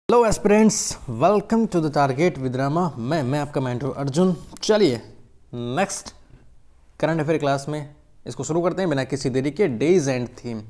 Hello aspirants, welcome to the target with Rama. मैं आपका mentor Arjun. चलिए नेक्स्ट करंट अफेयर क्लास में इसको शुरू करते हैं बिना किसी देरी के। डेज एंड थीम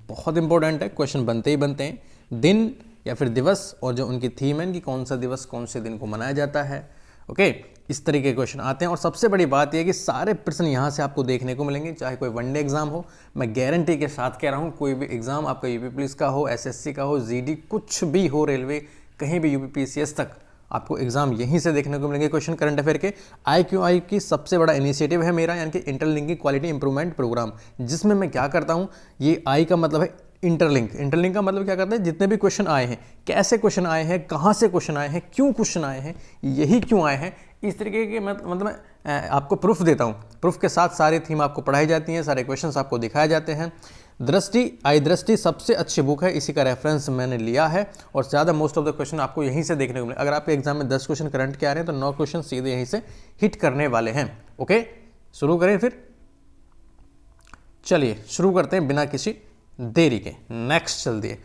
बहुत इंपॉर्टेंट है, क्वेश्चन बनते ही बनते हैं। दिन या फिर दिवस और जो उनकी थीम है कि कौन सा दिवस कौन से दिन को मनाया जाता है। ओके, इस तरीके के क्वेश्चन आते हैं और सबसे बड़ी बात यह है कि सारे प्रश्न यहाँ से आपको देखने को मिलेंगे, चाहे कोई वनडे एग्जाम हो। मैं गारंटी के साथ कह रहा हूँ, कोई भी एग्जाम आपका यूपी पुलिस का हो, एसएससी का हो, जीडी कुछ भी हो, रेलवे, कहीं भी यूपी पीसीएस तक आपको एग्जाम यहीं से देखने को मिलेंगे क्वेश्चन करंट अफेयर के। IQI की सबसे बड़ा इनिशिएटिव है मेरा, यानी कि इंटरलिंकिंग क्वालिटी इंप्रूवमेंट प्रोग्राम, जिसमें मैं क्या करता हूँ, ये आई का मतलब है इंटरलिंक। इंटरलिंक का मतलब क्या करता है, जितने भी क्वेश्चन आए हैं, कैसे क्वेश्चन आए हैं, कहाँ से क्वेश्चन आए हैं, क्यों क्वेश्चन आए हैं, यही क्यों आए हैं, इस तरीके के मतलब मैं आपको प्रूफ देता हूँ। प्रूफ के साथ सारी थीम आपको पढ़ाई जाती हैं, सारे क्वेश्चंस आपको दिखाए जाते हैं। दृष्टि सबसे अच्छी बुक है, इसी का रेफरेंस मैंने लिया है और ज़्यादा मोस्ट ऑफ द क्वेश्चन आपको यहीं से देखने को मिले। अगर आपके एग्जाम में 10 क्वेश्चन करंट के आ रहे हैं तो 9 क्वेश्चन सीधे यहीं से हिट करने वाले हैं। ओके, शुरू करें फिर। चलिए शुरू करते हैं बिना किसी देरी के। नेक्स्ट चल दिए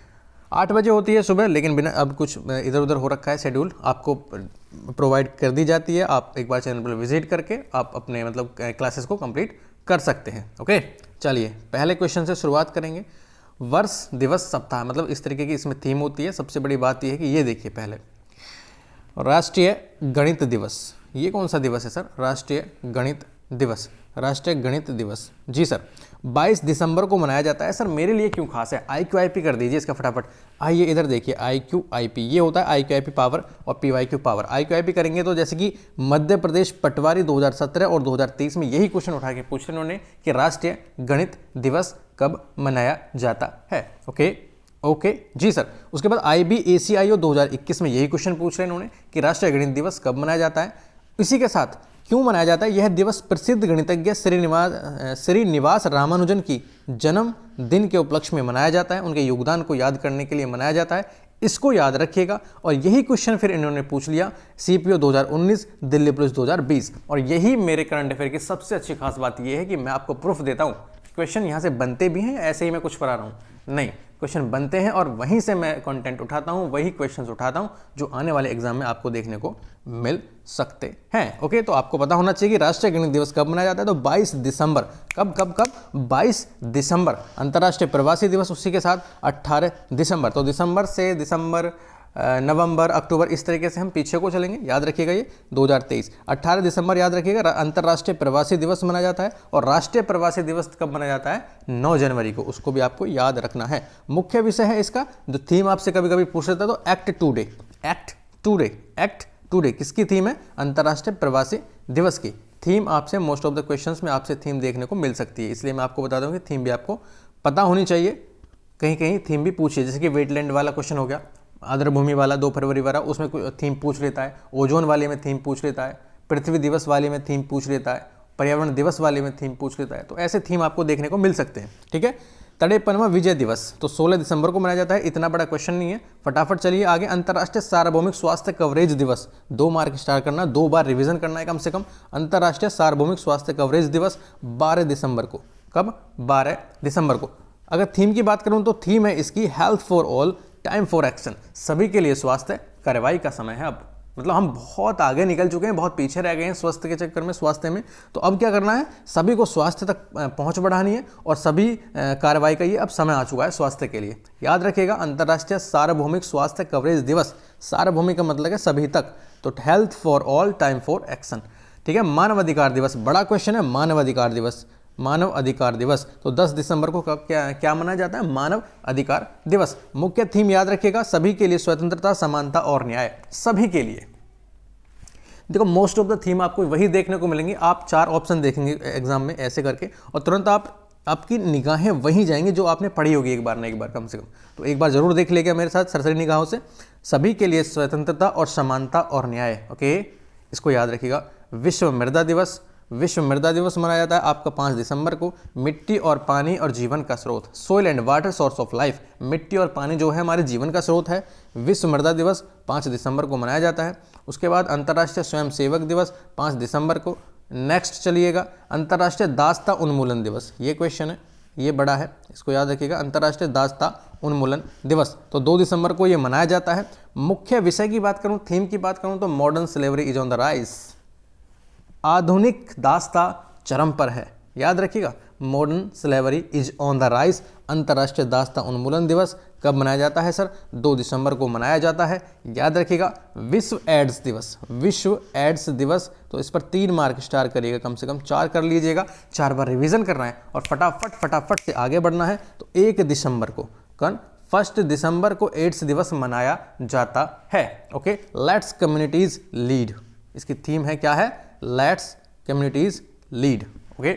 8 बजे होती है सुबह, लेकिन बिना अब कुछ इधर उधर हो रखा है, शेड्यूल आपको प्रोवाइड कर दी जाती है। आप एक बार चैनल पर विजिट करके आप अपने मतलब क्लासेस को कंप्लीट कर सकते हैं। ओके, चलिए पहले क्वेश्चन से शुरुआत करेंगे। वर्ष दिवस सप्ताह, मतलब इस तरीके की इसमें थीम होती है। सबसे बड़ी बात यह है कि ये देखिए, पहले राष्ट्रीय गणित दिवस। ये कौन सा दिवस है सर? राष्ट्रीय गणित दिवस। राष्ट्रीय गणित दिवस, जी सर, 22 दिसंबर को मनाया जाता है। सर मेरे लिए क्यों खास है? IQIP कर दीजिए इसका फटाफट। आइए इधर देखिए, IQIP ये होता है IQIP पावर और PYQ पावर। IQIP करेंगे तो जैसे कि मध्य प्रदेश पटवारी 2017 और 2023 में यही क्वेश्चन उठा के पूछ रहे उन्होंने कि राष्ट्रीय गणित दिवस कब मनाया जाता है। ओके जी सर। उसके बाद IBACIO 2021 में यही क्वेश्चन पूछ रहे हैं उन्होंने कि राष्ट्रीय गणित दिवस कब मनाया जाता है। इसी के साथ क्यों मनाया जाता है? यह दिवस प्रसिद्ध गणितज्ञ श्रीनिवास रामानुजन की जन्मदिन के उपलक्ष्य में मनाया जाता है। उनके योगदान को याद करने के लिए मनाया जाता है, इसको याद रखिएगा। और यही क्वेश्चन फिर इन्होंने पूछ लिया CPO 2019, दिल्ली पुलिस 2020। और यही मेरे करंट अफेयर की सबसे अच्छी खास बात यह है कि मैं आपको प्रूफ देता हूँ। क्वेश्चन यहाँ से बनते भी हैं, ऐसे ही मैं कुछ पढ़ा रहा हूँ नहीं, क्वेश्चन बनते हैं और वहीं से मैं कंटेंट उठाता हूँ, वही क्वेश्चन्स उठाता हूँ जो आने वाले एग्जाम में आपको देखने को मिल सकते हैं। ओके, तो आपको पता होना चाहिए कि राष्ट्रीय गणित दिवस कब मनाया जाता है। तो 22 दिसंबर। कब 22 दिसंबर। अंतर्राष्ट्रीय प्रवासी दिवस उसी के साथ 18 दिसंबर। तो दिसंबर से दिसंबर, नवंबर, अक्टूबर, इस तरीके से हम पीछे को चलेंगे। याद रखिएगा ये 2023 18 दिसंबर याद रखिएगा अंतर्राष्ट्रीय प्रवासी दिवस मनाया जाता है। और राष्ट्रीय प्रवासी दिवस कब मनाया जाता है? 9 जनवरी को। उसको भी आपको याद रखना है। मुख्य विषय है इसका, जो थीम आपसे कभी कभी पूछ लेता है, तो एक्ट टूडे किसकी थीम है? अंतर्राष्ट्रीय प्रवासी दिवस की थीम आपसे मोस्ट ऑफ द क्वेश्चंस में आपसे थीम देखने को मिल सकती है। इसलिए मैं आपको बता दूं कि थीम भी आपको पता होनी चाहिए। कहीं कहीं थीम भी पूछिए, जैसे कि वेटलैंड वाला क्वेश्चन हो गया, आर्द्रभूमि वाला 2 फरवरी वाला, उसमें थीम पूछ लेता है। ओजोन वाले में थीम पूछ लेता है। पृथ्वी दिवस वाले में थीम पूछ लेता है। पर्यावरण दिवस वाले में थीम पूछ लेता है। तो ऐसे थीम आपको देखने को मिल सकते हैं। ठीक है। 53वां विजय दिवस तो 16 दिसंबर को मनाया जाता है। इतना बड़ा क्वेश्चन नहीं है, फटाफट चलिए आगे। अंतर्राष्ट्रीय सार्वभौमिक स्वास्थ्य कवरेज दिवस, 2 मार्क स्टार्ट करना, 2 बार रिवीजन करना है कम से कम। अंतर्राष्ट्रीय सार्वभौमिक स्वास्थ्य कवरेज दिवस 12 दिसंबर को। कब? 12 दिसंबर को। अगर थीम की बात करूं तो थीम है इसकी health for all, time for action. सभी के लिए स्वास्थ्य कार्रवाई का समय है अब। मतलब हम बहुत आगे निकल चुके हैं, बहुत पीछे रह गए हैं स्वास्थ्य के चक्कर में, स्वास्थ्य में। तो अब क्या करना है? सभी को स्वास्थ्य तक पहुंच बढ़ानी है और सभी कार्रवाई का ये अब समय आ चुका है स्वास्थ्य के लिए। याद रखिएगा अंतर्राष्ट्रीय सार्वभौमिक स्वास्थ्य कवरेज दिवस। सार्वभौमिक का मतलब है सभी तक, तो health for all, time for action. ठीक है। मानव अधिकार दिवस, बड़ा क्वेश्चन है। मानव अधिकार दिवस, मानव अधिकार दिवस तो 10 दिसंबर को कब क्या मनाया जाता है? मानव अधिकार दिवस। मुख्य थीम याद रखिएगा, सभी के लिए स्वतंत्रता, समानता और न्याय। सभी के लिए। देखो मोस्ट ऑफ द थीम आपको वही देखने को मिलेंगी। आप 4 ऑप्शन देखेंगे एग्जाम में ऐसे करके और तुरंत आपकी निगाहें वहीं जाएंगी जो आपने पढ़ी होगी एक बार ना एक बार कम से कम। तो एक बार जरूर देख लेगा मेरे साथ सरसरी निगाहों से। सभी के लिए स्वतंत्रता और समानता और न्याय। ओके, इसको याद रखिएगा। विश्व मृदा दिवस, विश्व मृदा दिवस मनाया जाता है आपका 5 दिसंबर को। मिट्टी और पानी और जीवन का स्रोत, soil and water source of life. मिट्टी और पानी जो है हमारे जीवन का स्रोत है। विश्व मृदा दिवस 5 दिसंबर को मनाया जाता है। उसके बाद अंतर्राष्ट्रीय स्वयंसेवक दिवस 5 दिसंबर को। नेक्स्ट चलिएगा, अंतर्राष्ट्रीय दासता उन्मूलन दिवस। ये क्वेश्चन है, ये बड़ा है, इसको याद रखिएगा, अंतर्राष्ट्रीय दासता उन्मूलन दिवस। तो 2 दिसंबर को ये मनाया जाता है। मुख्य विषय की बात करूं, थीम की बात करूं तो modern slavery is on the rise, आधुनिक दासता चरम पर है। याद रखिएगा, modern slavery is on the rise, अंतर्राष्ट्रीय दासता उन्मूलन दिवस कब मनाया जाता है सर? 2 दिसंबर को मनाया जाता है। याद रखिएगा, विश्व एड्स दिवस, विश्व एड्स दिवस, तो इस पर 3 मार्क स्टार करिएगा, कम से कम 4 कर लीजिएगा, 4 बार रिवीजन करना है और फटाफट से आगे बढ़ना है। तो 1 दिसंबर को, कौन 1 दिसंबर को एड्स दिवस मनाया जाता है। ओके, लेट्स कम्युनिटीज लीड, इसकी थीम है, क्या है? Let's communities lead. ओके,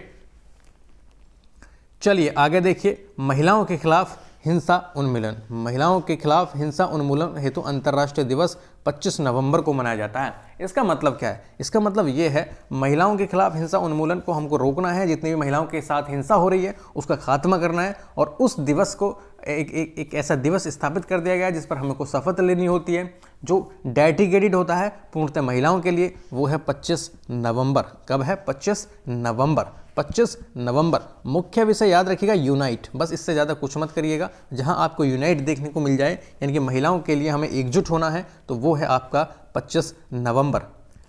चलिए आगे देखिए, महिलाओं के खिलाफ हिंसा उन्मूलन, महिलाओं के खिलाफ हिंसा उन्मूलन हेतु अंतर्राष्ट्रीय दिवस 25 नवंबर को मनाया जाता है। इसका मतलब क्या है? इसका मतलब ये है, महिलाओं के खिलाफ हिंसा उन्मूलन को हमको रोकना है, जितनी भी महिलाओं के साथ हिंसा हो रही है उसका खात्मा करना है, और उस दिवस को एक ऐसा दिवस स्थापित कर दिया गया है जिस पर हमको शपथ लेनी होती है, जो डेडिकेटेड होता है पूर्णतः महिलाओं के लिए। वो है 25 नवंबर। कब है? 25 नवंबर। 25 नवंबर। मुख्य विषय याद रखिएगा, यूनाइट, बस इससे ज़्यादा कुछ मत करिएगा। जहां आपको यूनाइट देखने को मिल जाए, यानी कि महिलाओं के लिए हमें एकजुट होना है, तो वो है आपका 25 नवंबर।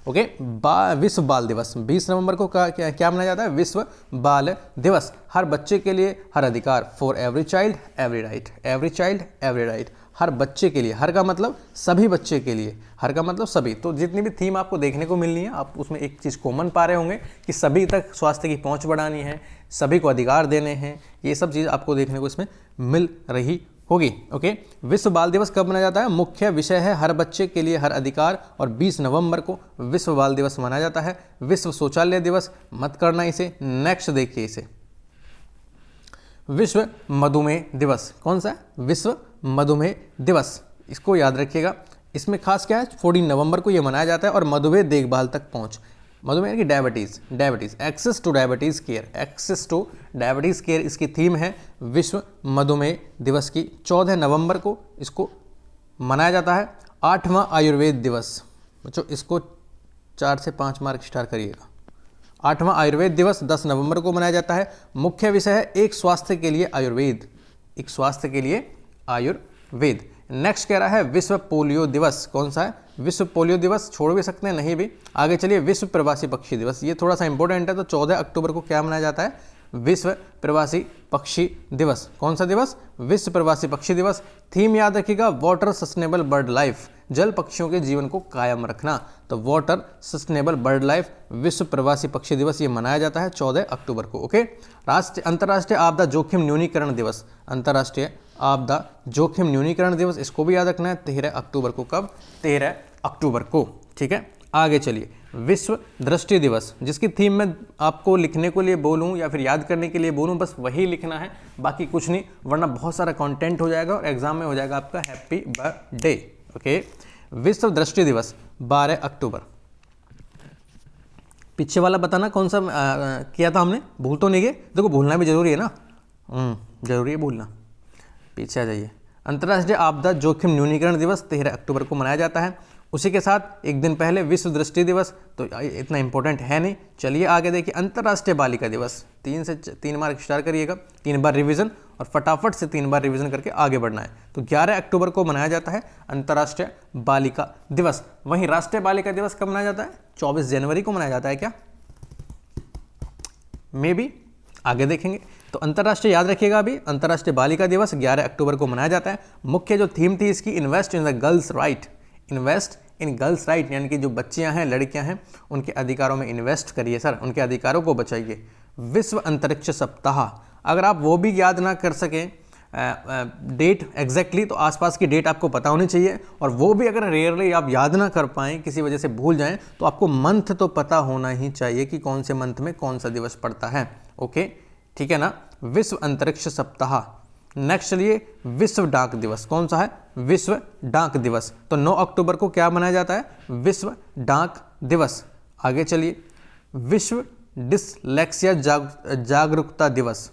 ओके, विश्व बाल दिवस 20 नवंबर को क्या मनाया जाता है? विश्व बाल दिवस। हर बच्चे के लिए हर अधिकार, for every child every right, every child every right, हर बच्चे के लिए, हर का मतलब सभी बच्चे के लिए, हर का मतलब सभी। तो जितनी भी थीम आपको देखने को मिलनी है, आप उसमें एक चीज़ कॉमन पा रहे होंगे कि सभी तक स्वास्थ्य की पहुंच बढ़ानी है, सभी को अधिकार देने हैं, ये सब चीज़ आपको देखने को इसमें मिल रही होगी। ओके, विश्व बाल दिवस कब मनाया जाता है? मुख्य विषय है हर बच्चे के लिए हर अधिकार, और 20 नवंबर को विश्व बाल दिवस मनाया जाता है। विश्व शौचालय दिवस, मत करना इसे। नेक्स्ट देखिए इसे, विश्व मधुमेह दिवस। कौन सा है? विश्व मधुमेह दिवस, इसको याद रखिएगा। इसमें खास क्या है? 14 नवंबर को यह मनाया जाता है, और मधुमेह देखभाल तक पहुंच, मधुमेह की diabetes, access to diabetes care, access to diabetes care इसकी थीम है विश्व मधुमेह दिवस की। 14 नवंबर को इसको मनाया जाता है। 8वां आयुर्वेद दिवस, बच्चों इसको 4 से 5 मार्क स्टार करिएगा। 8वां आयुर्वेद दिवस 10 नवंबर को मनाया जाता है। मुख्य विषय है एक स्वास्थ्य के लिए आयुर्वेद, एक स्वास्थ्य के लिए आयुर्वेद। नेक्स्ट कह रहा है विश्व पोलियो दिवस। कौन सा है? विश्व पोलियो दिवस, छोड़ भी सकते हैं, नहीं भी। आगे चलिए, विश्व प्रवासी पक्षी दिवस, ये थोड़ा सा इंपॉर्टेंट है। तो 14 अक्टूबर को क्या मनाया जाता है? विश्व प्रवासी पक्षी दिवस। कौन सा दिवस? विश्व प्रवासी पक्षी दिवस। थीम याद रखिएगा, वाटर सस्टेनेबल बर्ड लाइफ, जल पक्षियों के जीवन को कायम रखना। तो वाटर सस्टेनेबल बर्ड लाइफ, विश्व प्रवासी पक्षी दिवस, ये मनाया जाता है 14 अक्टूबर को। ओके, अंतर्राष्ट्रीय आपदा जोखिम न्यूनीकरण दिवस, अंतर्राष्ट्रीय आपदा जोखिम न्यूनीकरण दिवस, इसको भी याद रखना है 13 अक्टूबर को। कब? 13 अक्टूबर को। ठीक है, आगे चलिए, विश्व दृष्टि दिवस, जिसकी थीम में आपको लिखने के लिए बोलूं या फिर याद करने के लिए बोलूं, बस वही लिखना है, बाकी कुछ नहीं, वरना बहुत सारा कंटेंट हो जाएगा और एग्जाम में हो जाएगा आपका हैप्पी बर्थडे। ओके, विश्व दृष्टि दिवस 12 अक्टूबर। पीछे वाला बताना कौन सा किया था हमने, भूल तो नहीं गए? देखो भूलना भी जरूरी है ना, जरूरी है भूलना। पीछे आ जाइए, अंतर्राष्ट्रीय आपदा जोखिम न्यूनीकरण दिवस 13 अक्टूबर को मनाया जाता है। उसी के साथ एक दिन पहले विश्व दृष्टि दिवस, तो इतना इंपॉर्टेंट है नहीं। चलिए आगे देखिए, अंतर्राष्ट्रीय बालिका दिवस, 3 से 3 मार्क स्टार करिएगा, 3 बार रिवीजन, और फटाफट से 3 बार रिवीजन करके आगे बढ़ना है। तो 11 अक्टूबर को मनाया जाता है अंतर्राष्ट्रीय बालिका दिवस। वहीं राष्ट्रीय बालिका दिवस कब मनाया जाता है? 24 जनवरी को मनाया जाता है क्या? मे बी, आगे देखेंगे। तो अंतर्राष्ट्रीय याद रखिएगा, अभी अंतर्राष्ट्रीय बालिका दिवस 11 अक्टूबर को मनाया जाता है। मुख्य जो थीम थी इसकी, invest in the girls right, invest in girls right, यानी कि जो बच्चियां हैं, लड़कियां हैं, उनके अधिकारों में इन्वेस्ट करिए सर, उनके अधिकारों को बचाइए। विश्व अंतरिक्ष सप्ताह, अगर आप वो भी याद ना कर सकें डेट एग्जैक्टली, तो आसपास की डेट आपको पता होनी चाहिए, और वो भी अगर रेयरली आप याद ना कर पाएँ, किसी वजह से भूल जाएं, तो आपको मंथ तो पता होना ही चाहिए कि कौन से मंथ में कौन सा दिवस पड़ता है। ओके, ठीक है ना, विश्व अंतरिक्ष सप्ताह। नेक्स्ट चलिए, विश्व डाक दिवस। कौन सा है? विश्व डाक दिवस। तो 9 अक्टूबर को क्या मनाया जाता है? विश्व डाक दिवस। आगे चलिए, विश्व डिसलेक्सिया जागरूकता दिवस,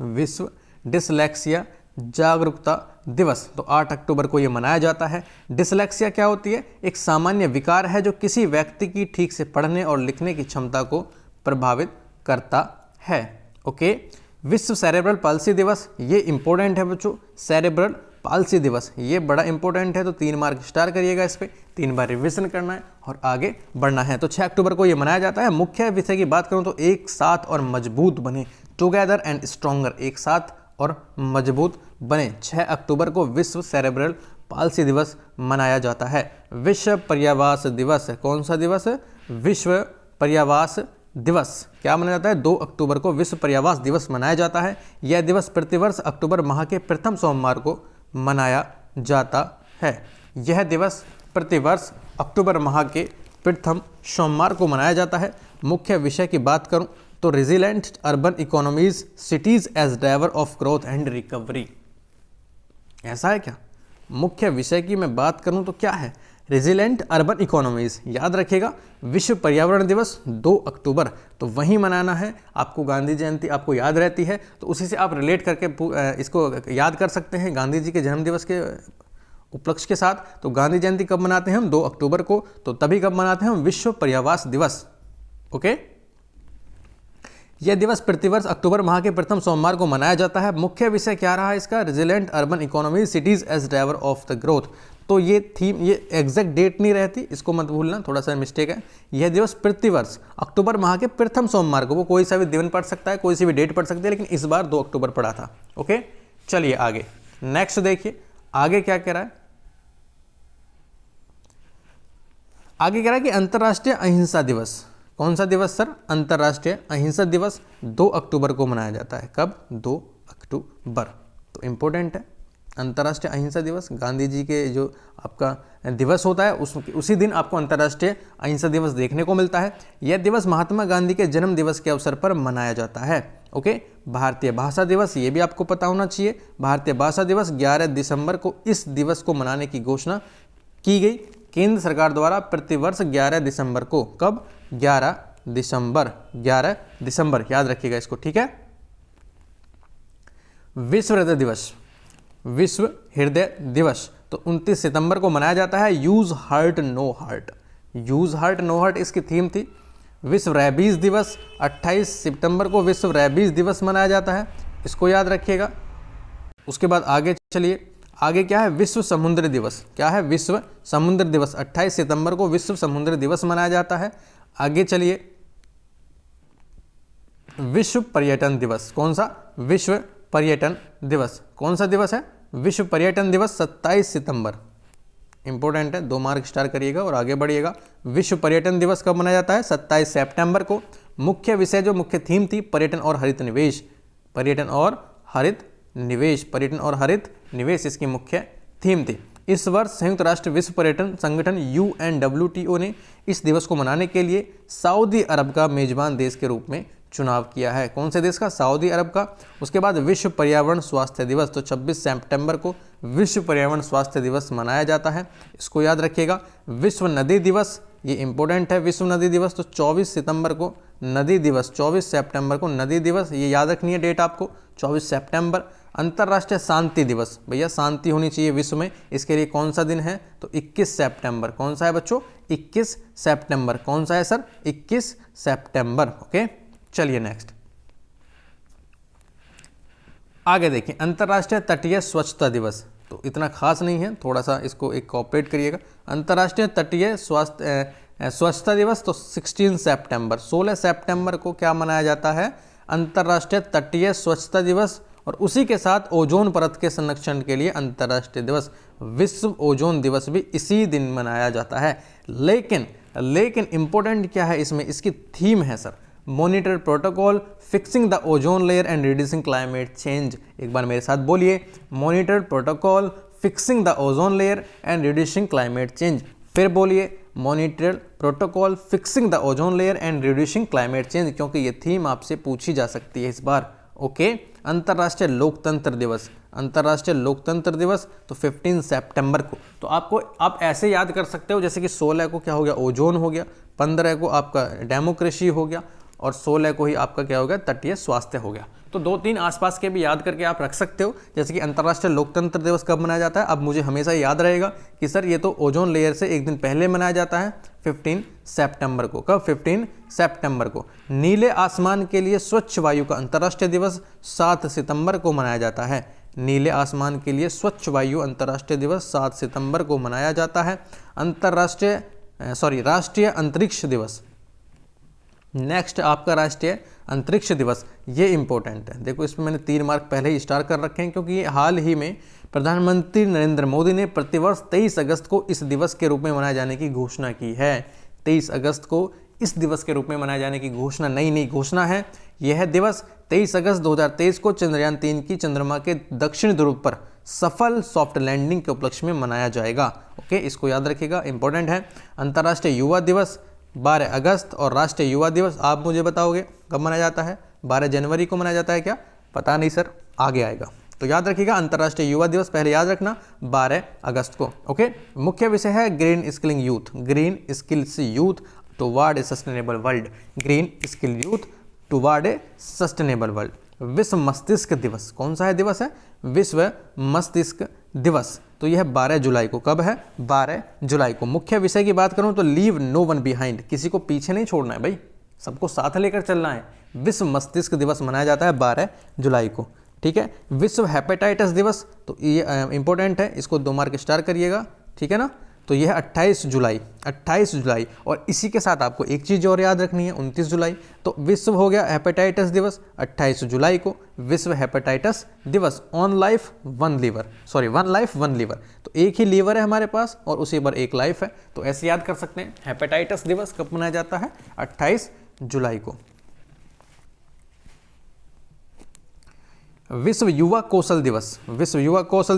विश्व डिसलेक्सिया जागरूकता दिवस, तो 8 अक्टूबर को यह मनाया जाता है। डिसलेक्सिया क्या होती है? एक सामान्य विकार है जो किसी व्यक्ति की ठीक से पढ़ने और लिखने की क्षमता को प्रभावित करता है। ओके, विश्व सेरेब्रल पाल्सी दिवस, ये इंपॉर्टेंट है बच्चों, सेरेब्रल पाल्सी दिवस ये बड़ा इंपॉर्टेंट है, तो 3 मार्क स्टार करिएगा इस पे, 3 बार रिवीजन करना है और आगे बढ़ना है। तो 6 अक्टूबर को ये मनाया जाता है। मुख्य विषय की बात करूं तो एक साथ और मजबूत बने, टुगेदर एंड स्ट्रॉन्गर, एक साथ और मजबूत बने। 6 अक्टूबर को विश्व सेरेब्रल पाल्सी दिवस मनाया जाता है। विश्व पर्यावास दिवस, कौन सा दिवस है? विश्व पर्यावास दिवस क्या मनाया जाता है? 2 अक्टूबर को विश्व पर्यावास दिवस मनाया जाता है। यह दिवस प्रतिवर्ष अक्टूबर माह के प्रथम सोमवार को मनाया जाता है। यह दिवस प्रतिवर्ष अक्टूबर माह के प्रथम सोमवार को मनाया जाता है। मुख्य विषय की बात करूं तो resilient urban economies, cities as driver of growth and recovery. ऐसा है क्या? मुख्य विषय की मैं बात करूं तो क्या है? Resilient urban economies. याद रखिएगा विश्व पर्यावरण दिवस 2 अक्टूबर, तो वहीं मनाना है। आपको गांधी जयंती आपको याद रहती है, तो उसी से आप रिलेट करके इसको याद कर सकते हैं गांधी जी के जन्म दिवस के उपलक्ष्य के साथ। तो गांधी जयंती कब मनाते हैं हम? 2 अक्टूबर को। तो तभी कब मनाते हैं हम? विश्व पर्यावास दिवस। ओके, यह दिवस प्रतिवर्ष अक्टूबर माह के प्रथम सोमवार को मनाया जाता है। मुख्य विषय क्या रहा इसका? Resilient urban economy, cities as driver of the growth. तो ये थीम, ये एग्जैक्ट डेट नहीं रहती, इसको मत भूलना, थोड़ा सा मिस्टेक है। यह दिवस प्रतिवर्ष अक्टूबर माह के प्रथम सोमवार को, वो कोई सा भी दिन पड़ सकता है, कोई सी भी डेट पड़ सकती है, लेकिन इस बार 2 अक्टूबर पड़ा था। ओके, चलिए आगे नेक्स्ट देखिए, आगे क्या कह रहा है? आगे कह रहा है कि अंतर्राष्ट्रीय अहिंसा दिवस। कौन सा दिवस सर? अंतर्राष्ट्रीय अहिंसा दिवस 2 अक्टूबर को मनाया जाता है। कब? 2 अक्टूबर। तो इंपॉर्टेंट है अंतर्राष्ट्रीय अहिंसा दिवस। गांधी जी के जो आपका दिवस होता है उसी दिन आपको अंतर्राष्ट्रीय अहिंसा दिवस देखने को मिलता है। यह दिवस महात्मा गांधी के जन्म दिवस के अवसर पर मनाया जाता है। ओके, भारतीय भाषा दिवस, ये भी आपको पता होना चाहिए। भारतीय भाषा दिवस 11 दिसंबर को इस दिवस को मनाने की घोषणा की गई केंद्र सरकार द्वारा प्रतिवर्ष 11 दिसंबर को। कब? 11 दिसंबर, 11 दिसंबर, याद रखिएगा इसको, ठीक है। विश्व हृदय दिवस, विश्व हृदय दिवस तो 29 सितंबर को मनाया जाता है। Use heart know heart, use heart know heart इसकी थीम थी। विश्व रैबीज दिवस 28 सितंबर को विश्व रैबीज दिवस मनाया जाता है, इसको याद रखिएगा। उसके बाद आगे चलिए, आगे क्या है? विश्व समुद्र दिवस। क्या है? विश्व समुद्र दिवस 28 सितंबर को विश्व समुद्र दिवस मनाया जाता है। आगे चलिए, विश्व पर्यटन दिवस। कौन सा? विश्व पर्यटन दिवस। कौन सा दिवस है? विश्व पर्यटन दिवस 27 सितंबर। इंपॉर्टेंट है, 2 मार्क स्टार करिएगा और आगे बढ़िएगा। विश्व पर्यटन दिवस कब मनाया जाता है? 27 सितंबर को। मुख्य विषय, जो मुख्य थीम थी, पर्यटन और हरित निवेश। पर्यटन और हरित निवेश, पर्यटन और हरित निवेश इसकी मुख्य थीम थी। इस वर्ष संयुक्त राष्ट्र विश्व पर्यटन संगठन UNWTO ने इस दिवस को मनाने के लिए सऊदी अरब का मेजबान देश के रूप में चुनाव किया है। कौन से देश का? सऊदी अरब का। उसके बाद विश्व पर्यावरण स्वास्थ्य दिवस, तो 26 सितंबर को विश्व पर्यावरण स्वास्थ्य दिवस मनाया जाता है, इसको याद रखिएगा। विश्व नदी दिवस, ये इंपॉर्टेंट है, विश्व नदी दिवस तो 24 सितंबर को नदी दिवस, 24 सितंबर को नदी दिवस, ये याद रखनी है डेट आपको, 24 सितंबर। अंतर्राष्ट्रीय शांति दिवस, भैया शांति होनी चाहिए विश्व में, इसके लिए कौन सा दिन है? तो 21 सितंबर। कौन सा है बच्चों? 21 सितंबर। कौन सा है सर? 21 सितंबर। ओके, चलिए नेक्स्ट आगे देखिए, अंतर्राष्ट्रीय तटीय स्वच्छता दिवस। तो इतना खास नहीं है, थोड़ा सा इसको एक कॉपरेट करिएगा। अंतर्राष्ट्रीय तटीय स्वच्छता दिवस तो 16 सितंबर, 16 सितंबर को क्या मनाया जाता है? अंतर्राष्ट्रीय तटीय स्वच्छता दिवस। और उसी के साथ ओजोन परत के संरक्षण के लिए अंतर्राष्ट्रीय दिवस, विश्व ओजोन दिवस भी इसी दिन मनाया जाता है। लेकिन इंपॉर्टेंट क्या है इसमें? इसकी थीम है sir, monitor protocol fixing the ozone layer and reducing climate change. एक बार मेरे साथ बोलिए, monitor protocol fixing the ozone layer and reducing climate change. फिर बोलिए, monitor protocol fixing the ozone layer and reducing climate change, क्योंकि ये theme आपसे पूछी जा सकती है इस बार। ओके, अंतर्राष्ट्रीय लोकतंत्र दिवस, अंतर्राष्ट्रीय लोकतंत्र दिवस तो 15 सितंबर को। तो आप ऐसे याद कर सकते हो, जैसे कि 16 को क्या हो गया? ओजोन हो गया, 15 को आपका डेमोक्रेसी हो गया और 16 को ही आपका क्या हो गया? तटीय स्वास्थ्य हो गया। तो 2-3 आसपास के भी याद करके आप रख सकते हो, जैसे कि अंतर्राष्ट्रीय लोकतंत्र दिवस कब मनाया जाता है। अब मुझे हमेशा याद रहेगा कि सर ये तो ओजोन लेयर से एक दिन पहले मनाया जाता है, 15 सितंबर को। कब? 15 सितंबर को। नीले आसमान के लिए स्वच्छ वायु का अंतर्राष्ट्रीय दिवस 7 सितंबर को मनाया जाता है। नीले आसमान के लिए स्वच्छ वायु अंतर्राष्ट्रीय दिवस 7 सितंबर को मनाया जाता है। राष्ट्रीय अंतरिक्ष दिवस, नेक्स्ट आपका राष्ट्रीय अंतरिक्ष दिवस, ये इंपॉर्टेंट है। देखो इसमें मैंने 3 मार्क पहले ही स्टार कर रखे हैं, क्योंकि ये हाल ही में प्रधानमंत्री नरेंद्र मोदी ने प्रतिवर्ष 23 अगस्त को इस दिवस के रूप में मनाए जाने की घोषणा की है। 23 अगस्त को इस दिवस के रूप में मनाए जाने की घोषणा, नई घोषणा है। यह दिवस 23 अगस्त 2023 को चंद्रयान 3 की चंद्रमा के दक्षिण ध्रुव पर सफल सॉफ्ट लैंडिंग के उपलक्ष्य में मनाया जाएगा। ओके, इसको याद रखिएगा, इंपॉर्टेंट है। अंतर्राष्ट्रीय युवा दिवस 12 अगस्त और राष्ट्रीय युवा दिवस आप मुझे बताओगे कब मनाया जाता है? 12 जनवरी को मनाया जाता है क्या? पता नहीं सर, आगे आएगा। तो याद रखिएगा, अंतर्राष्ट्रीय युवा दिवस पहले याद रखना 12 अगस्त को। ओके, मुख्य विषय है green skilling youth, green skills youth toward ए sustainable world, green skill youth toward ए सस्टेनेबल वर्ल्ड। विश्व मस्तिष्क दिवस, कौन सा है दिवस है? विश्व मस्तिष्क दिवस। तो यह 12 जुलाई को, कब है? 12 जुलाई को। मुख्य विषय की बात करूं तो लीव नो वन बिहाइंड, किसी को पीछे नहीं छोड़ना है भाई, सबको साथ लेकर चलना है। विश्व मस्तिष्क दिवस मनाया जाता है 12 जुलाई को। ठीक है। विश्व हेपेटाइटिस दिवस, तो ये इंपॉर्टेंट है, इसको 2 मार्क स्टार करिएगा। ठीक है ना। तो यह 28 जुलाई। और इसी के साथ आपको एक चीज़ और याद रखनी है, 29 जुलाई। तो विश्व हो गया हेपेटाइटिस दिवस 28 जुलाई को, विश्व हेपेटाइटिस दिवस। वन लाइफ वन लीवर, तो एक ही लीवर है हमारे पास और उसी पर एक लाइफ है, तो ऐसे याद कर सकते हैं। हेपेटाइटिस दिवस कब मनाया जाता है? 28 जुलाई को। विश्व युवा कौशल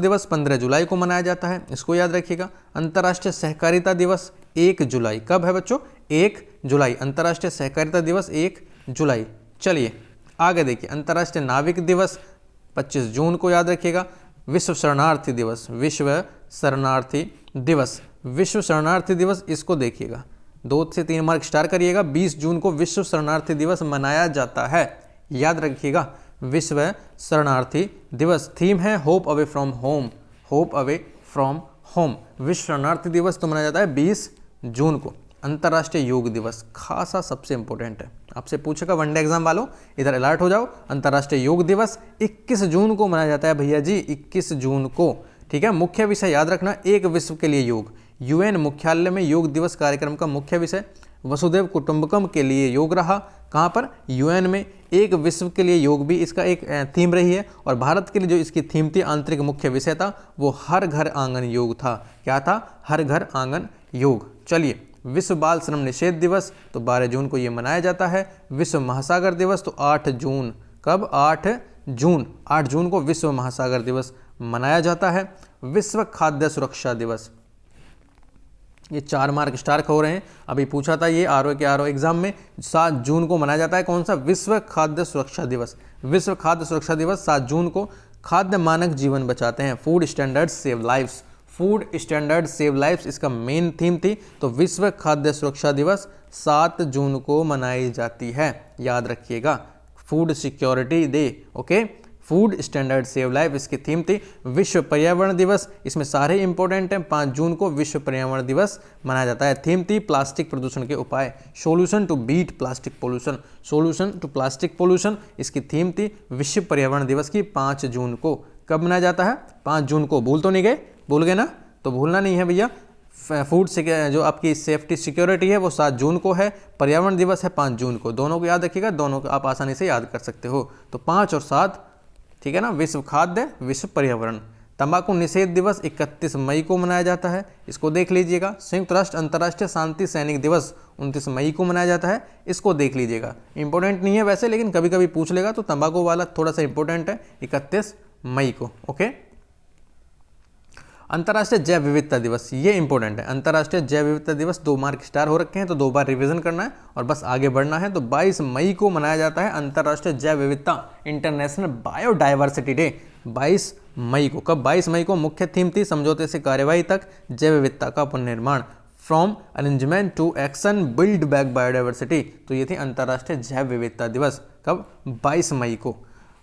दिवस 15 जुलाई को मनाया जाता है, इसको याद रखिएगा। अंतर्राष्ट्रीय सहकारिता दिवस 1 जुलाई, कब है बच्चों? 1 जुलाई, अंतर्राष्ट्रीय सहकारिता दिवस 1 जुलाई। चलिए आगे देखिए, अंतर्राष्ट्रीय नाविक दिवस 25 जून को याद रखिएगा। विश्व शरणार्थी दिवस, इसको देखिएगा, 2 से 3 मार्क स्टार करिएगा। 20 जून को विश्व शरणार्थी दिवस मनाया जाता है, याद रखिएगा। विश्व शरणार्थी दिवस, थीम है होप अवे फ्रॉम होम। विश्व शरणार्थी दिवस तो मनाया जाता है 20 जून को। अंतर्राष्ट्रीय योग दिवस, खासा सबसे इंपॉर्टेंट है, आपसे पूछेगा वनडे एग्जाम वालों, इधर अलर्ट हो जाओ। अंतर्राष्ट्रीय योग दिवस 21 जून को मनाया जाता है भैया जी, 21 जून को। ठीक है। मुख्य विषय याद रखना, एक विश्व के लिए योग। यूएन मुख्यालय में योग दिवस कार्यक्रम का मुख्य विषय वसुधैव कुटुंबकम के लिए योग रहा। कहाँ पर? यूएन में। एक विश्व के लिए योग भी इसका एक थीम रही है, और भारत के लिए जो इसकी थीम थी, आंतरिक मुख्य विषय था, वो हर घर आंगन योग था। क्या था? हर घर आंगन योग। चलिए, विश्व बाल श्रम निषेध दिवस, तो 12 जून को ये मनाया जाता है। विश्व महासागर दिवस, तो 8 जून, कब? 8 जून को विश्व महासागर दिवस मनाया जाता है। विश्व खाद्य सुरक्षा दिवस, ये 4 मार्क स्टार हो रहे हैं, अभी पूछा था ये आरओ एग्जाम में। 7 जून को मनाया जाता है, कौन सा? विश्व खाद्य सुरक्षा दिवस। विश्व खाद्य सुरक्षा दिवस 7 जून को। खाद्य मानक जीवन बचाते हैं, फूड स्टैंडर्ड्स सेव लाइफ्स, इसका मेन थीम थी। तो विश्व खाद्य सुरक्षा दिवस 7 जून को मनाई जाती है, याद रखिएगा। Food security day, okay, food standard save life इसकी थीम थी। विश्व पर्यावरण दिवस, इसमें सारे इंपॉर्टेंट हैं। 5 जून को विश्व पर्यावरण दिवस मनाया जाता है। थीम थी प्लास्टिक प्रदूषण के उपाय, solution to beat plastic pollution, इसकी थीम थी विश्व पर्यावरण दिवस की 5 जून को। कब मनाया जाता है? 5 जून को। भूल तो नहीं गए? भूल गए ना? तो भूलना नहीं है भैया। फूड से जो आपकी सेफ्टी सिक्योरिटी है वो 7 जून को है, पर्यावरण दिवस है 5 जून को। दोनों को याद रखिएगा, दोनों को आप आसानी से याद कर सकते हो। तो 5 और 7, ठीक है ना। विश्व खाद्य, विश्व पर्यावरण। तंबाकू निषेध दिवस 31 मई को मनाया जाता है, इसको देख लीजिएगा। संयुक्त राष्ट्र अंतर्राष्ट्रीय शांति सैनिक दिवस 29 मई को मनाया जाता है, इसको देख लीजिएगा। इंपॉर्टेंट नहीं है वैसे, लेकिन कभी कभी पूछ लेगा, तो तंबाकू वाला थोड़ा सा इंपॉर्टेंट है, 31 मई को। ओके। अंतर्राष्ट्रीय जैव विविधता दिवस, ये इंपॉर्टेंट है। अंतर्राष्ट्रीय जैव विविधता दिवस 2 मार्क स्टार हो रखे हैं, तो 2 बार रिवीजन करना है और बस आगे बढ़ना है। तो 22 मई को मनाया जाता है अंतर्राष्ट्रीय जैव विविधता, इंटरनेशनल बायोडाइवर्सिटी डे, 22 मई को। कब? 22 मई को। मुख्य थीम थी समझौते से कार्यवाही तक, जैव विविधता का पुनर्निर्माण, from arrangement to action, build back biodiversity. तो ये थी अंतर्राष्ट्रीय जैव विविधता दिवस, कब? 22 मई को।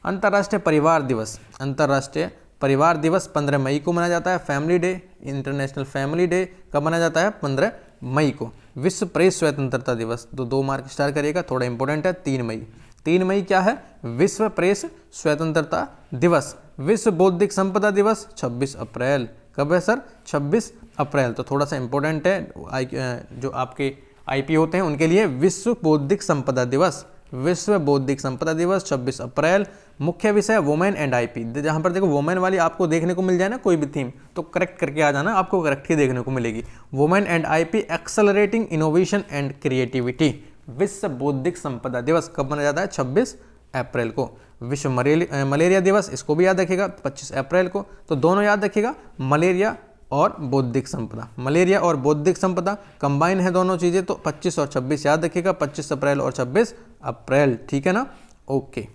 अंतर्राष्ट्रीय परिवार दिवस, अंतर्राष्ट्रीय परिवार दिवस 15 मई को मनाया जाता है। Family day, international family day कब मनाया जाता है? 15 मई को। विश्व प्रेस स्वतंत्रता दिवस, तो 2 मार्क स्टार करिएगा, थोड़ा इंपॉर्टेंट है। 3 मई, 3 मई क्या है? विश्व प्रेस स्वतंत्रता दिवस। विश्व बौद्धिक संपदा दिवस 26 अप्रैल, कब है सर? 26 अप्रैल, तो थोड़ा सा इंपॉर्टेंट है। जो आपके आईपी होते हैं उनके लिए विश्व बौद्धिक संपदा दिवस, विश्व बौद्धिक संपदा दिवस 26 अप्रैल। मुख्य विषय वुमेन एंड आईपी, जहां पर देखो वुमेन वाली आपको देखने को मिल जाए ना कोई भी थीम, तो करेक्ट करके आ जाना, आपको करेक्ट ही देखने को मिलेगी। Women and IP accelerating innovation and creativity, विश्व बौद्धिक संपदा दिवस कब मनाया जाता है? 26 अप्रैल को। विश्व मलेरिया दिवस, इसको भी याद रखिएगा 25 अप्रैल को। तो दोनों याद रखिएगा, मलेरिया और बौद्धिक संपदा, मलेरिया और बौद्धिक संपदा कंबाइन है दोनों चीजें, तो 25 और 26 याद रखिएगा, 25 अप्रैल और 26 अप्रैल, ठीक है ना? ओके।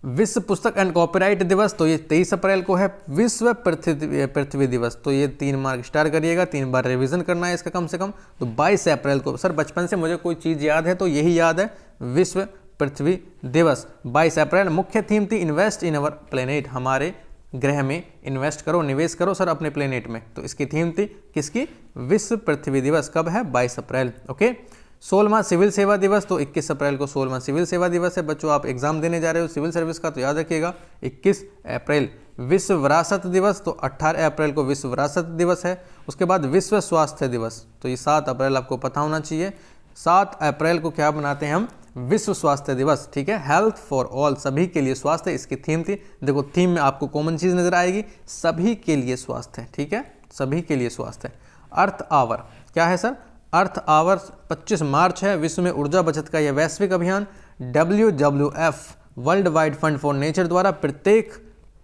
विश्व पुस्तक एंड कॉपीराइट दिवस, तो ये 23 अप्रैल को है। विश्व पृथ्वी दिवस, तो ये 3 मार्क स्टार करिएगा, 3 बार रिवीजन करना है इसका कम से कम। तो 22 अप्रैल को, सर बचपन से मुझे कोई चीज़ याद है तो यही याद है, विश्व पृथ्वी दिवस 22 अप्रैल। मुख्य थीम थी इन्वेस्ट इन अवर प्लेनेट, हमारे ग्रह में इन्वेस्ट करो, निवेश करो सर अपने प्लेनेट में, तो इसकी थीम थी किसकी? विश्व पृथ्वी दिवस, कब है? 22 अप्रैल। ओके। 16वां सिविल सेवा दिवस, तो 21 अप्रैल को 16वां सिविल सेवा दिवस है। बच्चों आप एग्जाम देने जा रहे हो सिविल सर्विस का, तो याद रखिएगा 21 अप्रैल। विश्व विरासत दिवस, तो 18 अप्रैल को विश्व विरासत दिवस है। उसके बाद विश्व स्वास्थ्य दिवस, तो ये 7 अप्रैल आपको पता होना चाहिए। 7 अप्रैल को क्या बनाते हैं हम? विश्व स्वास्थ्य दिवस, ठीक है। हेल्थ फॉर ऑल, सभी के लिए स्वास्थ्य, इसकी थीम थी। देखो थीम में आपको कॉमन चीज नजर आएगी, सभी के लिए स्वास्थ्य, ठीक है, सभी के लिए स्वास्थ्य। अर्थ आवर क्या है सर? अर्थ आवर 25 मार्च है। विश्व में ऊर्जा बचत का यह वैश्विक अभियान WWF world wide fund for nature द्वारा प्रत्येक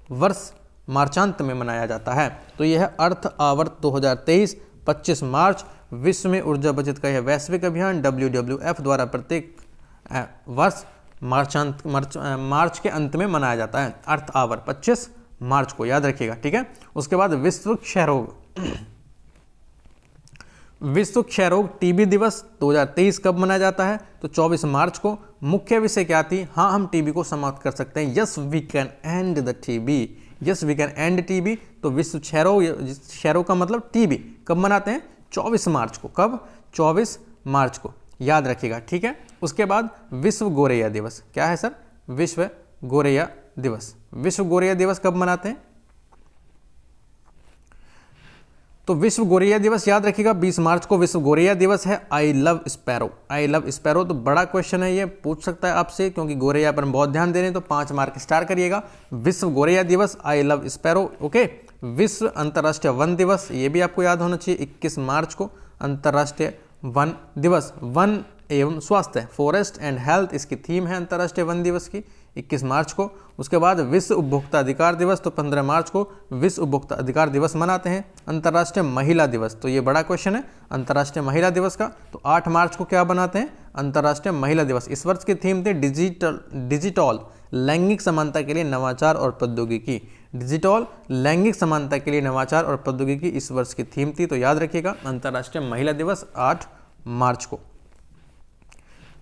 वर्ष मार्चांत में मनाया जाता है। तो यह है अर्थ आवर 2023, 25 मार्च। विश्व में ऊर्जा बचत का यह वैश्विक अभियान WWF द्वारा प्रत्येक वर्ष मार्च के अंत में मनाया जाता है। अर्थ आवर 25 मार्च को याद रखिएगा, ठीक है। उसके बाद विश्व क्षय रोग, विश्व क्षय रोग टीबी दिवस 2023 कब मनाया जाता है? तो 24 मार्च को। मुख्य विषय क्या थी? हाँ हम टीबी को समाप्त कर सकते हैं, yes we can end the TB, yes we can end TB. तो विश्व क्षय रोग का मतलब टीबी कब मनाते हैं? 24 मार्च को। कब? 24 मार्च को, याद रखिएगा, ठीक है। उसके बाद विश्व गोरैया दिवस, क्या है सर? विश्व गोरैया दिवस। विश्व गोरैया दिवस कब मनाते हैं? तो विश्व गोरैया दिवस याद रखिएगा 20 मार्च को विश्व गोरैया दिवस है। I love sparrow, I love sparrow, तो बड़ा क्वेश्चन है ये, पूछ सकता है आपसे, क्योंकि गोरैया पर हम बहुत ध्यान दे रहे हैं, तो 5 मार्क स्टार करिएगा। विश्व गोरैया दिवस, आई लव स्पैरो, ओके। विश्व अंतर्राष्ट्रीय वन दिवस, ये भी आपको याद होना चाहिए, 21 मार्च को अंतर्राष्ट्रीय वन दिवस। वन एवं स्वास्थ्य, फॉरेस्ट एंड हेल्थ, इसकी थीम है अंतर्राष्ट्रीय वन दिवस की, 21 मार्च को। उसके बाद विश्व उपभोक्ता अधिकार दिवस, तो 15 मार्च को विश्व उपभोक्ता अधिकार दिवस मनाते हैं। अंतर्राष्ट्रीय महिला दिवस, तो ये बड़ा क्वेश्चन है अंतर्राष्ट्रीय महिला दिवस का, तो 8 मार्च को क्या बनाते हैं? अंतर्राष्ट्रीय महिला दिवस। इस वर्ष की थीम थी डिजिटल लैंगिक समानता के लिए नवाचार और प्रौद्योगिकी, डिजिटल लैंगिक समानता के लिए नवाचार और प्रौद्योगिकी इस वर्ष की थीम थी, तो याद रखिएगा अंतर्राष्ट्रीय महिला दिवस 8 मार्च को।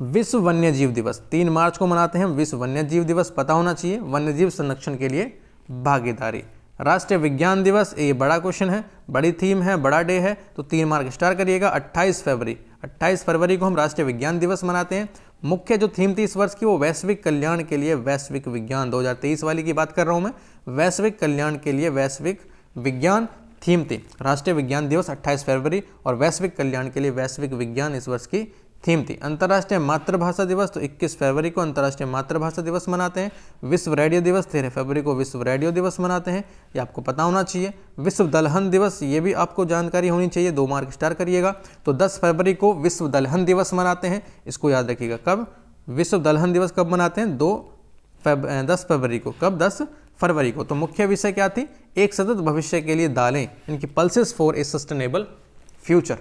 विश्व वन्य जीव दिवस 3 मार्च को मनाते हैं। विश्व वन्य जीव दिवस पता होना चाहिए, वन्य जीव संरक्षण के लिए भागीदारी। राष्ट्रीय विज्ञान दिवस, ये बड़ा क्वेश्चन है, बड़ी थीम है, बड़ा डे है, तो 3 मार्क स्टार करिएगा। 28 फरवरी को हम राष्ट्रीय विज्ञान दिवस मनाते हैं। मुख्य जो थीम थी इस वर्ष की वो वैश्विक कल्याण के लिए वैश्विक विज्ञान, 2023 वाली की बात कर रहा हूँ मैं, वैश्विक कल्याण के लिए वैश्विक विज्ञान थीम थी। राष्ट्रीय विज्ञान दिवस 28 फरवरी और वैश्विक कल्याण के लिए वैश्विक विज्ञान इस वर्ष की थीम थी। अंतर्राष्ट्रीय मातृभाषा दिवस, तो 21 फरवरी को अंतर्राष्ट्रीय मातृभाषा दिवस मनाते हैं। विश्व रेडियो दिवस 13 फरवरी को विश्व रेडियो दिवस मनाते हैं, ये आपको पता होना चाहिए। विश्व दलहन दिवस, ये भी आपको जानकारी होनी चाहिए, 2 मार्क स्टार करिएगा। तो 10 फरवरी को विश्व दलहन दिवस मनाते हैं, इसको याद रखिएगा। कब विश्व दलहन दिवस कब मनाते हैं? 10 फरवरी को। कब? 10 फरवरी को। तो मुख्य विषय क्या थी? एक सतत भविष्य के लिए दालें, इनकी pulses for a sustainable future.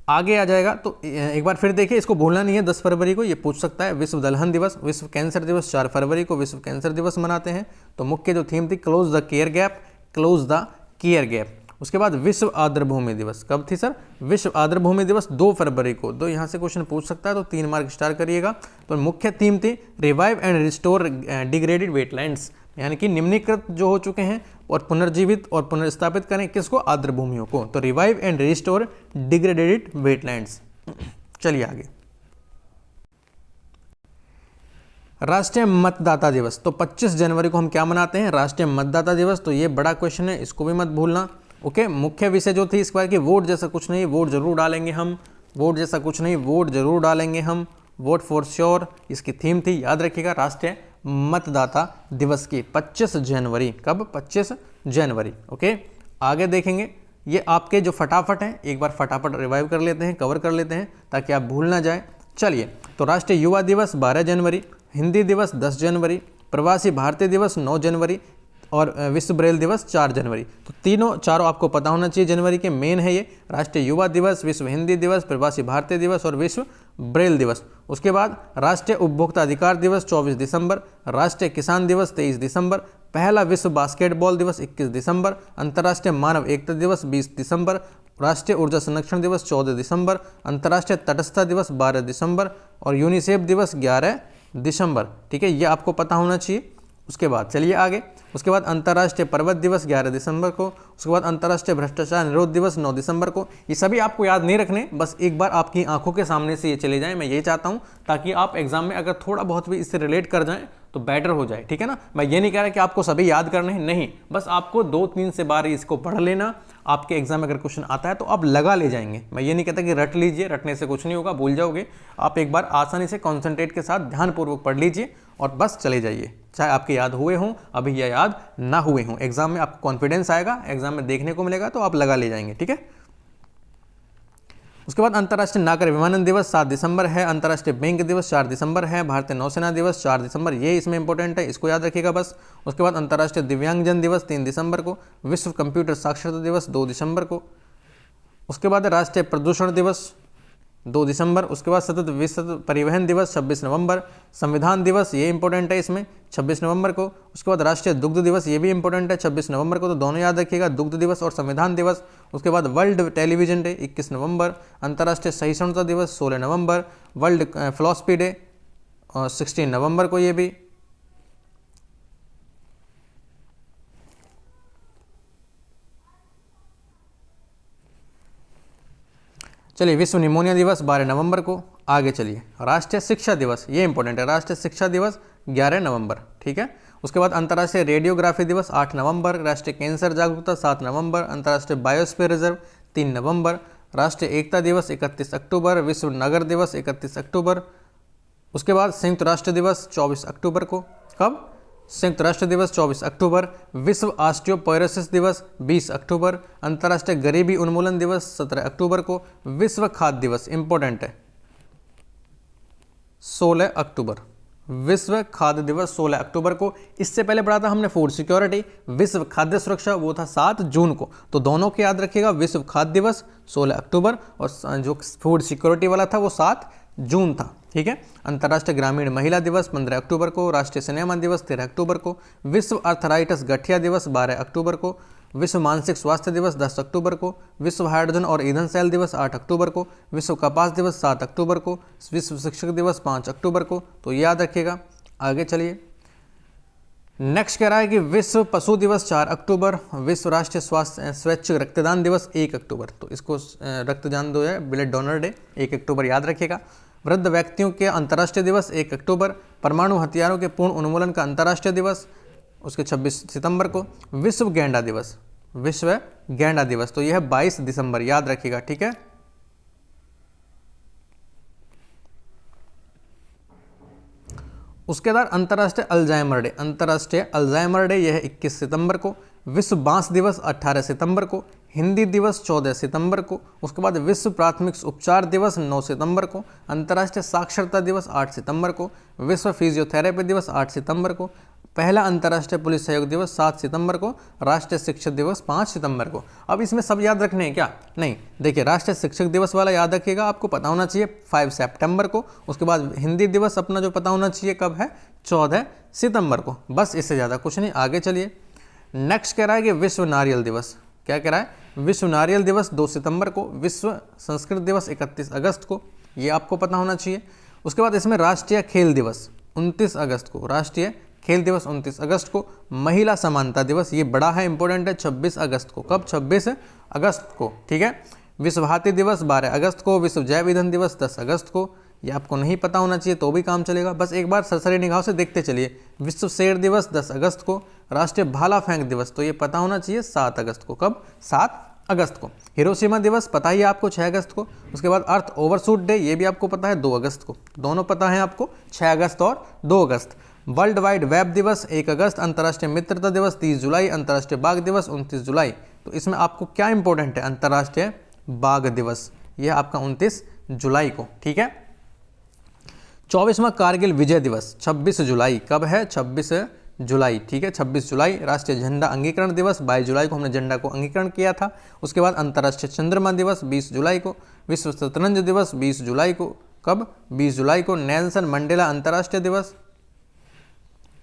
आगे आ जाएगा, तो एक बार फिर देखिए, इसको भूलना नहीं है, 10 फरवरी को ये पूछ सकता है। विश्व दलहन दिवस। विश्व कैंसर दिवस 4 फरवरी को विश्व कैंसर दिवस मनाते हैं। तो मुख्य जो थीम थी close the care gap, close the care gap. उसके बाद विश्व आर्द्रभूमि दिवस कब थी सर? विश्व आर्द्रभूमि दिवस 2 फरवरी को। तो यहाँ से क्वेश्चन पूछ सकता है, तो 3 मार्क स्टार करिएगा। तो मुख्य थीम थी revive and restore degraded wetlands, यानी कि निम्नीकृत जो हो चुके हैं और पुनर्जीवित और पुनर्स्थापित करें किसको? आर्द्रभूमियों को। तो revive and restore degraded wetlands. चलिए आगे, राष्ट्रीय मतदाता दिवस। तो 25 जनवरी को हम क्या मनाते हैं? राष्ट्रीय मतदाता दिवस। तो ये बड़ा क्वेश्चन है, इसको भी मत भूलना। ओके, मुख्य विषय जो थी इस बार की वोट जैसा कुछ नहीं, वोट जरूर डालेंगे हम, वोट जैसा कुछ नहीं, वोट जरूर डालेंगे हम, वोट फॉर श्योर इसकी थीम थी, याद रखिएगा। राष्ट्रीय मतदाता दिवस की 25 जनवरी, कब? 25 जनवरी। ओके, आगे देखेंगे। ये आपके जो फटाफट हैं एक बार फटाफट रिवाइव कर लेते हैं, कवर कर लेते हैं ताकि आप भूल ना जाए। चलिए, तो राष्ट्रीय युवा दिवस 12 जनवरी, हिंदी दिवस 10 जनवरी, प्रवासी भारतीय दिवस 9 जनवरी और विश्व ब्रेल दिवस 4 जनवरी। तो चारों आपको पता होना चाहिए जनवरी के मेन है ये, राष्ट्रीय युवा दिवस, विश्व हिंदी दिवस, प्रवासी भारतीय दिवस और विश्व ब्रेल दिवस। उसके बाद राष्ट्रीय उपभोक्ता अधिकार दिवस 24 दिसंबर, राष्ट्रीय किसान दिवस 23 दिसंबर, पहला विश्व बास्केटबॉल दिवस 21 दिसंबर, अंतर्राष्ट्रीय मानव एकता दिवस 20 दिसंबर, राष्ट्रीय ऊर्जा संरक्षण दिवस 14 दिसंबर, अंतर्राष्ट्रीय तटस्थता दिवस 12 दिसंबर और यूनिसेफ दिवस 11 दिसंबर। ठीक है, ये आपको पता होना चाहिए। उसके बाद चलिए आगे, उसके बाद अंतर्राष्ट्रीय पर्वत दिवस 11 दिसंबर को, उसके बाद अंतर्राष्ट्रीय भ्रष्टाचार निरोध दिवस 9 दिसंबर को। ये सभी आपको याद नहीं रखने, बस एक बार आपकी आंखों के सामने से ये चले जाएं, मैं ये चाहता हूं ताकि आप एग्जाम में अगर थोड़ा बहुत भी इससे रिलेट कर जाएं तो बेटर हो जाए। ठीक है ना, मैं ये नहीं कह रहा कि आपको सभी याद करने हैं, नहीं, बस आपको 2-3 से बार इसको पढ़ लेना। आपके एग्जाम में अगर क्वेश्चन आता है तो आप लगा ले जाएंगे। मैं ये नहीं कहता कि रट लीजिए, रटने से कुछ नहीं होगा, भूल जाओगे। आप एक बार आसानी से कॉन्सेंट्रेट के साथ ध्यानपूर्वक पढ़ लीजिए और बस चले जाइए, चाहे आपके याद हुए हों अभी या याद ना हुए हों। एग्जाम में आपको कॉन्फिडेंस आएगा, एग्जाम में देखने को मिलेगा तो आप लगा ले जाएंगे। ठीक है, उसके बाद अंतर्राष्ट्रीय नागर विमानन दिवस 7 दिसंबर है, अंतर्राष्ट्रीय बैंक दिवस 4 दिसंबर है, भारतीय नौसेना दिवस 4 दिसंबर, ये इसमें इंपॉर्टेंट है, इसको याद रखिएगा बस। उसके बाद अंतर्राष्ट्रीय दिव्यांगजन दिवस 3 दिसंबर को, विश्व कंप्यूटर साक्षरता दिवस 2 दिसंबर को, उसके बाद राष्ट्रीय प्रदूषण दिवस 2 दिसंबर, उसके बाद सतत विश्व परिवहन दिवस 26 नवंबर, संविधान दिवस ये इंपॉर्टेंट है इसमें 26 नवंबर को, उसके बाद राष्ट्रीय दुग्ध दिवस ये भी इंपॉर्टेंट है 26 नवंबर को, तो दोनों याद रखिएगा, दुग्ध दिवस और संविधान दिवस। उसके बाद वर्ल्ड टेलीविजन डे 21 नवंबर, अंतर्राष्ट्रीय सहिष्णुता दिवस 16 नवंबर, वर्ल्ड फिलॉसफी डे 16 नवंबर को ये भी। चलिए, विश्व निमोनिया दिवस 12 नवंबर को। आगे चलिए, राष्ट्रीय शिक्षा दिवस ये इंपॉर्टेंट है, राष्ट्रीय शिक्षा दिवस 11 नवंबर। ठीक है, उसके बाद अंतर्राष्ट्रीय रेडियोग्राफी दिवस 8 नवंबर, राष्ट्रीय कैंसर जागरूकता 7 नवंबर, अंतर्राष्ट्रीय बायोस्फीयर रिजर्व 3 नवंबर, राष्ट्रीय एकता दिवस 31 अक्टूबर, विश्व नगर दिवस 31 अक्टूबर। उसके बाद संयुक्त राष्ट्र दिवस 24 अक्टूबर को। कब? संयुक्त राष्ट्र दिवस 24 अक्टूबर, विश्व ऑस्टियोपोरोसिस दिवस 20 अक्टूबर, अंतर्राष्ट्रीय गरीबी उन्मूलन दिवस 17 अक्टूबर को, विश्व खाद्य दिवस इंपॉर्टेंट है 16 अक्टूबर, विश्व खाद्य दिवस 16 अक्टूबर को। इससे पहले पढ़ा था हमने फूड सिक्योरिटी, विश्व खाद्य सुरक्षा वो था 7 जून को, तो दोनों को याद रखिएगा, विश्व खाद्य दिवस 16 अक्टूबर और जो फूड सिक्योरिटी वाला था वो 7 जून था। ठीक है, अंतर्राष्ट्रीय ग्रामीण महिला दिवस 15 अक्टूबर को, राष्ट्रीय सिनेमा दिवस 13 अक्टूबर को, विश्व आर्थराइटिस गठिया दिवस 12 अक्टूबर को, विश्व मानसिक स्वास्थ्य दिवस 10 अक्टूबर को, विश्व हाइड्रोजन और ईंधन सेल दिवस 8 अक्टूबर को, विश्व कपास दिवस 7 अक्टूबर को, विश्व शिक्षक दिवस 5 अक्टूबर को, तो याद रखिएगा। आगे चलिए, नेक्स्ट कह रहा है कि विश्व पशु दिवस 4 अक्टूबर, विश्व राष्ट्रीय स्वास्थ्य स्वैच्छिक रक्तदान दिवस 1 अक्टूबर, तो इसको रक्तदान दो है ब्लड डोनर डे 1 अक्टूबर याद रखिएगा। वृद्ध व्यक्तियों के अंतर्राष्ट्रीय दिवस 1 अक्टूबर, परमाणु हथियारों के पूर्ण उन्मूलन का अंतर्राष्ट्रीय दिवस उसके 26 सितंबर को, विश्व गैंडा दिवस, विश्व गैंडा दिवस तो यह है 22 दिसंबर याद रखिएगा। ठीक है, उसके बाद अंतर्राष्ट्रीय अल्जाइमर डे, अंतर्राष्ट्रीय अल्जाइमर डे यह है 21 सितंबर को, विश्व बांस दिवस 18 सितंबर को, हिंदी दिवस 14 सितंबर को, उसके बाद विश्व प्राथमिक उपचार दिवस 9 सितंबर को, अंतर्राष्ट्रीय साक्षरता दिवस 8 सितंबर को, विश्व फिजियोथेरेपी दिवस 8 सितंबर को, पहला अंतर्राष्ट्रीय पुलिस सहयोग दिवस 7 सितंबर को, राष्ट्रीय शिक्षक दिवस 5 सितंबर को। अब इसमें सब याद रखने हैं क्या? नहीं, देखिए राष्ट्रीय शिक्षक दिवस वाला याद रखिएगा, आपको पता होना चाहिए 5 सितंबर को। उसके बाद हिंदी दिवस अपना जो पता होना चाहिए कब है, 14 सितंबर को, बस इससे ज़्यादा कुछ नहीं। आगे चलिए, नेक्स्ट कह रहा है कि विश्व नारियल दिवस, क्या कह रहा है? विश्व नारियल दिवस 2 सितंबर को, विश्व संस्कृत दिवस 31 अगस्त को, ये आपको पता होना चाहिए। उसके बाद इसमें राष्ट्रीय खेल दिवस 29 अगस्त को, राष्ट्रीय खेल दिवस 29 अगस्त को। महिला समानता दिवस, ये बड़ा है, इंपॉर्टेंट है, 26 अगस्त को। कब? 26 अगस्त को, ठीक है। विश्व हाथी दिवस 12 अगस्त को, विश्व जैव ईंधन दिवस 10 अगस्त को। ये आपको नहीं पता होना चाहिए तो भी काम चलेगा, बस एक बार सरसरी निगाहों से देखते चलिए। विश्व शेर दिवस 10 अगस्त को, राष्ट्रीय भाला फेंक दिवस, तो ये पता होना चाहिए 7 अगस्त को। कब? 7 अगस्त को। हिरोशिमा दिवस पता ही है आपको 6 अगस्त को। उसके बाद अर्थ ओवरशूट डे, ये भी आपको पता है 2 अगस्त को। दोनों पता है आपको, 6 अगस्त और 2 अगस्त। वर्ल्ड वाइड वेब दिवस 1 अगस्त, अंतर्राष्ट्रीय मित्रता दिवस 30 जुलाई, अंतर्राष्ट्रीय बाघ दिवस 29 जुलाई। तो इसमें आपको क्या इंपॉर्टेंट है? अंतर्राष्ट्रीय बाघ दिवस, यह आपका 29 जुलाई को, ठीक है। 24वां कारगिल विजय दिवस 26 जुलाई। कब है? 26 जुलाई, ठीक है, 26 जुलाई। राष्ट्रीय झंडा अंगीकरण दिवस 22 जुलाई को हमने झंडा को अंगीकरण किया था। उसके बाद अंतर्राष्ट्रीय चंद्रमा दिवस 20 जुलाई को। विश्व शतरंज दिवस 20 जुलाई को। कब? 20 जुलाई को। नेल्सन मंडेला अंतर्राष्ट्रीय दिवस,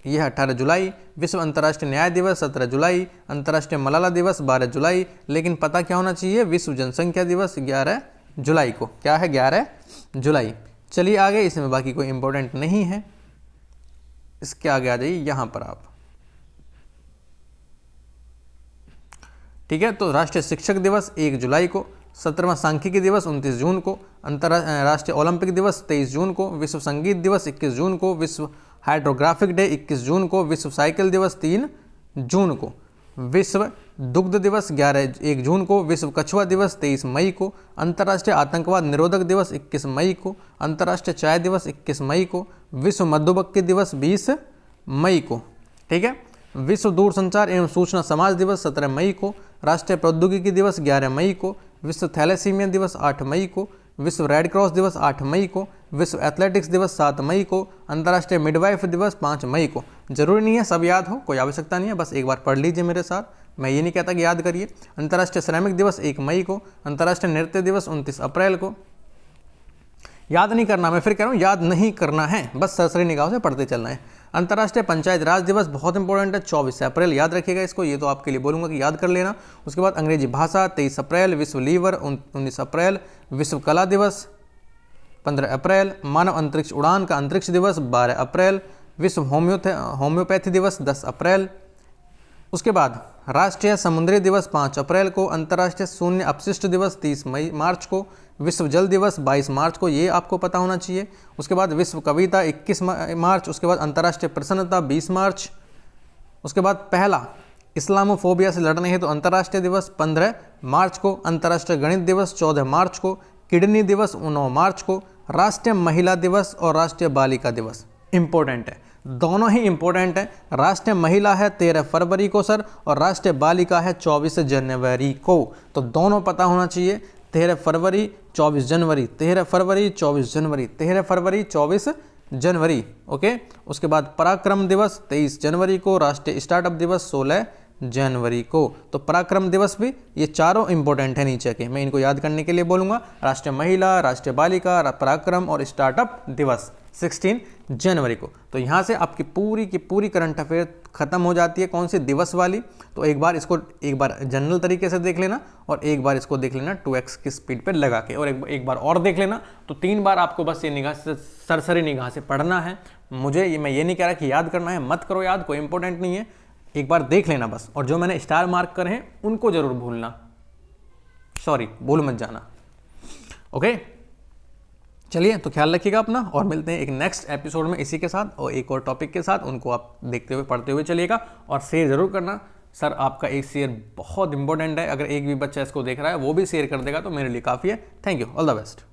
यह 18 जुलाई। विश्व अंतर्राष्ट्रीय न्याय दिवस 17 जुलाई। अंतर्राष्ट्रीय मलाला दिवस 12 जुलाई। लेकिन पता क्या होना चाहिए? विश्व जनसंख्या दिवस 11 जुलाई को। क्या है? 11 जुलाई। चलिए आगे, इसमें बाकी कोई इंपॉर्टेंट नहीं है। इसके आगे आ जाइए यहाँ पर आप, ठीक है। तो राष्ट्रीय शिक्षक दिवस 1 जुलाई को। 17वां सांख्यिकी दिवस 29 जून को। राष्ट्रीय ओलंपिक दिवस 23 जून को। विश्व संगीत दिवस 21 जून को। विश्व हाइड्रोग्राफिक डे 21 जून को। विश्व साइकिल दिवस 3 जून को। विश्व दुग्ध दिवस 1 जून को। विश्व कछुआ दिवस 23 मई को। अंतर्राष्ट्रीय आतंकवाद निरोधक दिवस 21 मई को। अंतर्राष्ट्रीय चाय दिवस 21 मई को। विश्व मधुमक्खी दिवस 20 मई को, ठीक है। विश्व दूरसंचार एवं सूचना समाज दिवस 17 मई को। राष्ट्रीय प्रौद्योगिकी दिवस 11 मई को। विश्व थैलेसीमिया दिवस 8 मई को। विश्व रेड क्रॉस दिवस 8 मई को। विश्व एथलेटिक्स दिवस 7 मई को। अंतर्राष्ट्रीय मिडवाइफ दिवस 5 मई को। जरूरी नहीं है सब याद हो, कोई आवश्यकता नहीं है, बस एक बार पढ़ लीजिए मेरे साथ। मैं ये नहीं कहता कि याद करिए। अंतर्राष्ट्रीय श्रमिक दिवस 1 मई को। अंतर्राष्ट्रीय नृत्य दिवस 29 अप्रैल को। याद नहीं करना, मैं फिर कह रहा हूँ याद नहीं करना है, बस सरसरी निगाहों से पढ़ते चलना है। अंतर्राष्ट्रीय पंचायत राज दिवस बहुत इंपॉर्टेंट है, 24 अप्रैल, याद रखिएगा इसको, ये तो आपके लिए बोलूँगा कि याद कर लेना। उसके बाद अंग्रेजी भाषा 23 अप्रैल। विश्व लीवर 19 अप्रैल। विश्व कला दिवस 15 अप्रैल। मानव अंतरिक्ष उड़ान का अंतरिक्ष दिवस 12 अप्रैल। विश्व होम्योपैथी दिवस 10 अप्रैल। उसके बाद राष्ट्रीय समुद्री दिवस 5 अप्रैल को। अंतर्राष्ट्रीय शून्य अपशिष्ट दिवस 30 मार्च को। विश्व जल दिवस 22 मार्च को, ये आपको पता होना चाहिए। उसके बाद विश्व कविता 21 मार्च। उसके बाद अंतर्राष्ट्रीय प्रसन्नता 20 मार्च। उसके बाद पहला इस्लामोफोबिया से लड़ने हेतु अंतर्राष्ट्रीय दिवस 15 मार्च को। अंतर्राष्ट्रीय गणित दिवस 14 मार्च को। किडनी दिवस 9 मार्च को। राष्ट्रीय महिला दिवस और राष्ट्रीय बालिका दिवस इंपॉर्टेंट है, दोनों ही इंपॉर्टेंट है। राष्ट्रीय महिला है 13 फरवरी को सर, और राष्ट्रीय बालिका है 24 जनवरी को। तो दोनों पता होना चाहिए, 13 फरवरी 24 जनवरी, 13 फरवरी 24 जनवरी, 13 फरवरी 24 जनवरी, ओके। उसके बाद पराक्रम दिवस 23 जनवरी को। राष्ट्रीय स्टार्टअप दिवस 16 जनवरी को। तो पराक्रम दिवस भी, ये चारों इंपॉर्टेंट है नीचे के, मैं इनको याद करने के लिए बोलूँगा। राष्ट्रीय महिला, राष्ट्रीय बालिका, पराक्रम और स्टार्टअप दिवस 16 जनवरी को। तो यहाँ से आपकी पूरी की पूरी करंट अफेयर खत्म हो जाती है, कौन सी दिवस वाली। तो एक बार इसको एक बार जनरल तरीके से देख लेना, और एक बार इसको देख लेना 2x की स्पीड पे लगा के, और एक बार और देख लेना। तो 3 बार आपको बस ये निगाह से, सरसरी निगाह से पढ़ना है। मैं ये नहीं कह रहा कि याद करना है, मत करो याद, कोई इंपॉर्टेंट नहीं है, एक बार देख लेना बस। और जो मैंने स्टार मार्क करे हैं उनको जरूर भूलना, सॉरी भूल मत जाना, ओके। चलिए, तो ख्याल रखिएगा अपना, और मिलते हैं एक नेक्स्ट एपिसोड में इसी के साथ और एक और टॉपिक के साथ। उनको आप देखते हुए पढ़ते हुए चलिएगा, और शेयर जरूर करना। सर आपका एक शेयर बहुत इंपॉर्टेंट है, अगर एक भी बच्चा इसको देख रहा है वो भी शेयर कर देगा तो मेरे लिए काफ़ी है। Thank you, all the best.